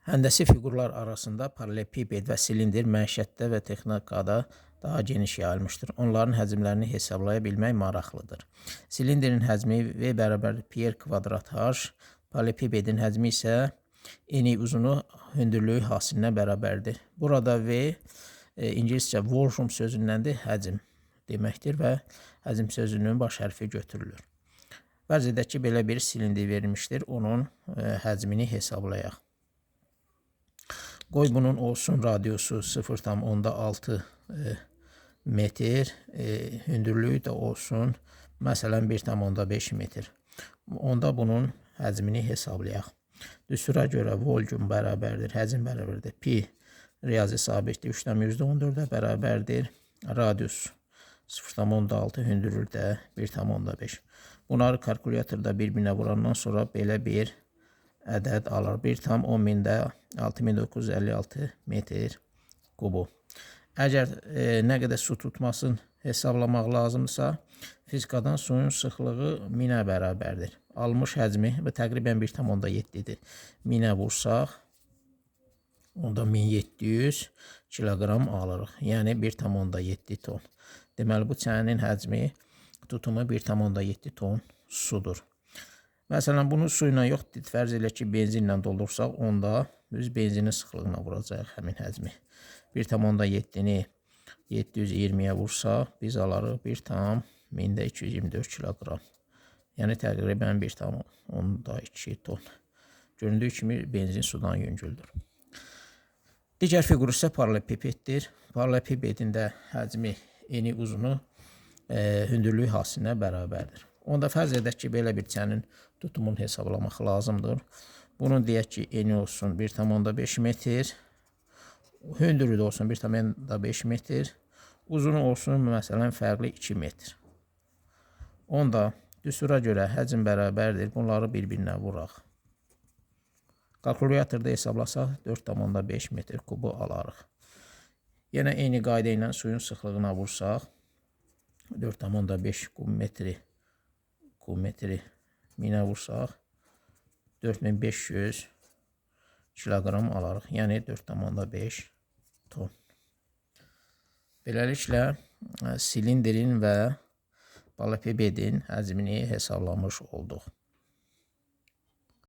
Həndəsi fiqurlar arasında paralelepiped və silindr məişətdə və texnikada daha geniş yayılmışdır. Onların həcmlərini hesablaya bilmək maraqlıdır. Silindrin həcmi V bərabər pi r kvadrat h, paralelepipedin həcmi isə eni uzunu hündürlüyü hasilinə bərabərdir. Burada V ingiliscə volume sözündəndir, həcm deməkdir və həcm sözünün baş hərfi götürülür. Fərz edək ki, belə bir silindr verilmişdir, onun həcmini hesablayaq. Qoy bunun olsun radiusu 0,6 metr, hündürlüyü də olsun məsələn 1,5 metr. Onda bunun həcmini hesablayaq. Düstura görə volüm bərabərdir, həcm bərabərdir. Pi riyazi sabitdir, 3,14-ə bərabərdir. Radius 0,6, hündürlük də 1,5. Bunları kalkulyatorda bir-birinə vurandan sonra belə bir ədəd alır. 1,10 6956 metr kubu. Əgər nə qədər su tutmasını hesablamaq lazımdırsa, fizikadan suyun sıxlığı 1000-ə bərabərdir. Almış həcmi və təqribən 1,7-dir. 1000-ə vursaq, onda 1700 kiloqram alırıq. Yəni 1,7 ton. Deməli, bu çənin həcmi, tutumu 1,7 ton sudur. Məsələn, bunu su ilə yox, fərz elə ki, benzinlə doldursaq, onda biz benzinin sıxlığına vuracaq həmin həcmi. 1,7-ni 720-yə vursaq, biz alarıq 1,224 kiloqram. Yəni təqribən 1,2 ton. Göründüyü kimi benzin sudan yüngüldür. Digər fiqur isə paralelepipeddir. Paralelepipedin də həcmi, eni uzunu hündürlüyü hasilinə bərabərdir. Onda fərz edək ki, belə bir çənin tutumunu hesablamaq lazımdır. Bunun deyək ki, eni olsun 1,5 metr, hündürlüyü də olsun 1,5 metr, uzunu olsun məsələn fərqli 2 metr. Onda düstura görə həcm bərabərdir. Bunları bir-birinə vuraq. Kalkulyatorda hesablasaq 4,5 metr kubu alarıq. Yenə eyni qayda ilə suyun sıxlığına vursaq 4,5 kub metri 1000-ə vursaq 4500 kiloqram alarıq. Yəni 4,5 ton. Beləliklə silindrin və paralelepipedin həcmini hesablamış olduq.